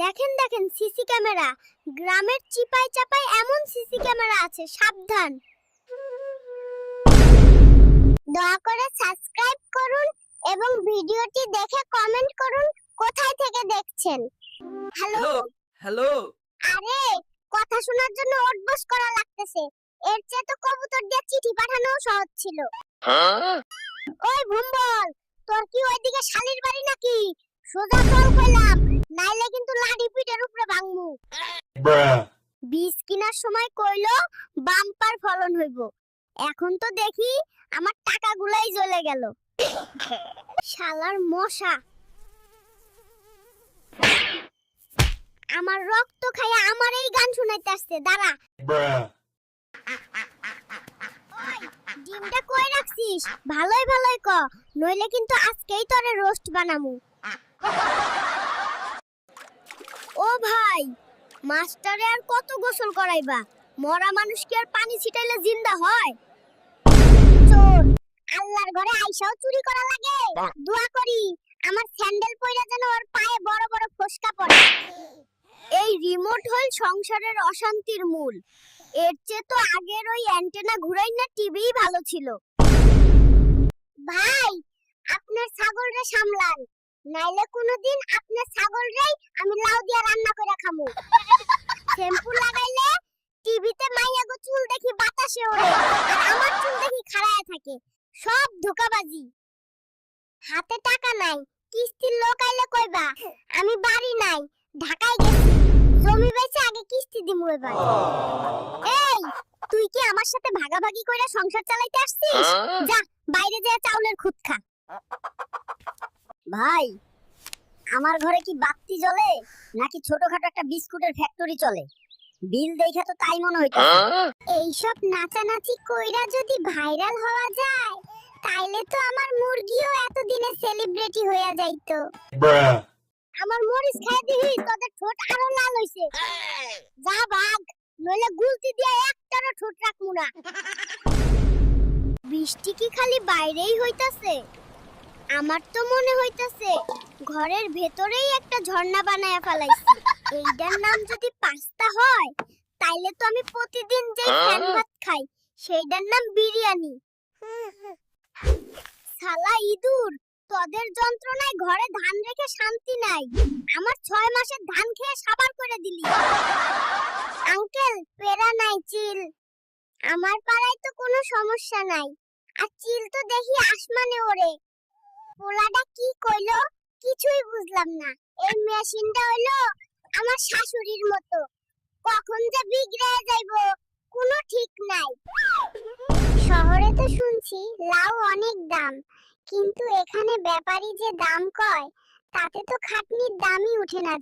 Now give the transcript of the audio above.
দেখেন দেখেন CC camera. গ্রামের চিপায় চাপায় এমন সিসি ক্যামেরা আছে, সাবধান। দয়া করে সাবস্ক্রাইব করুন এবং ভিডিওটি দেখে কমেন্ট করুন কোথায় থেকে দেখছেন। Hello hello. আরে কথা শোনার জন্য ওঠবস করা লাগতেছে, এর চেয়ে তো কবুতর দিয়ে চিঠি পাঠানো সহজ ছিল। ওই ভুম্বল, তোর কি ওইদিকে শালির বাড়ি নাকি? সোজা চল কইলাম, নাইলে কিন্তু লাঠি পিঠের উপরে ভাঙমু। বীজ কিনার সময় কইলো বাম্পার ফলন হইব, এখন তো দেখি আমার টাকাগুলাই জ্বলে গেল। শালার মশা আমার রক্ত খাইয়া আমার এই গান শুনাইতে আসছে, দাঁড়া। ওই, ডিমটা কই রাখছিস? ভালোই ভালোই ক, নইলে কিন্তু আজকেই তোরে রোস্ট বানামু। ও ভাই, মাস্টারে আর কত গোসল করাইবা? মরা মানুষ কি আর পানি ছিটাইলে জিন্দা হয়? চোর, আল্লাহর ঘরে আইসাও চুরি করা লাগে? দোয়া করি আমার স্যান্ডেল পয়রা যেন ওর পায়ে বড় বড় ফোসকা পড়ে। এই রিমোট হল সংসারের অশান্তির মূল, এর চেয়ে তো আগের ওই অ্যান্টেনা ঘুরাই না টিভিই ভালো ছিল। ভাই, আপনার ছাগলরে সামলান, নাইলে কোনোদিন আপনার ছাগলরেই আমি লাউ দিয়া রান্না করে খামু। শ্যাম্পু লাগাইলে টিভিতে মাইয়াগো চুল দেখি বাতাসে ওড়ে, আর আমার চুল দেখি খাড়ায় থাকে। সব ধোঁকাবাজি। হাতে টাকা নাই, কিস্তির লোক আইলে কইবা আমি বাড়ি নাই, ঢাকায় গেছি, জমি বেচে আগে কিস্তি দিমু এবার। এই, তুই কি আমার সাথে ভাগাভাগি কইরা সংসার চালাইতে আসছিস? যা বাইরে যা চাউলের খুদ খা। ভাই, আমার ঘরে কি বাতি জ্বলে নাকি ছোটখাটো একটা বিস্কুটের ফ্যাক্টরি চলে? বিল দেখে তো তাই মনে হইতাছে। এইসব নাচানাচি কইরা যদি ভাইরাল হওয়া যায়, তাইলে তো আমার মুরগিও এতদিনে সেলিব্রিটি হইয়া যাইতো। আমার মরিচ খাই দিবি, তোদের ঠোঁট আরো লাল হইছে। যা ভাগ, নইলে গুলতি দিয়া একটারও ঠোঁট রাখমু না। বৃষ্টি কি খালি বাইরেই হইতাছে? আমার তো মনে হইতাছে ঘরের ভেতরেই একটা ঝর্ণা বানায়া ফেলাইছি। এইটার নাম যদি পাস্তা হয়, তাইলে তো আমি প্রতিদিন যেই ফ্যান ভাত খাই সেইটার নাম বিরিয়ানি। শালা ইঁদুর, তোদের যন্ত্রণায় ঘরে ধান রেখে শান্তি নাই। আমার 6 মাসের ধান খেয়ে সাবার করে দিলি। আঙ্কেল, পেরা নাই, চিল। আমার পাড়ায় তো কোনো সমস্যা নাই, আর চিল তো দেখি আসমানে ওড়ে। পোলাটা কি কইলো কিছুই বুঝলাম না। এই মেশিনটা হইলো আমার শাশুড়ির মতো, কখন যে বিগড়ে যাইবো কোনো ঠিক নাই। শহরে তো শুনছি লাউ অনেক দাম, কিন্তু এখানে ব্যাপারী যে দাম কয় তাতে তো খাটনির দামই উঠে না।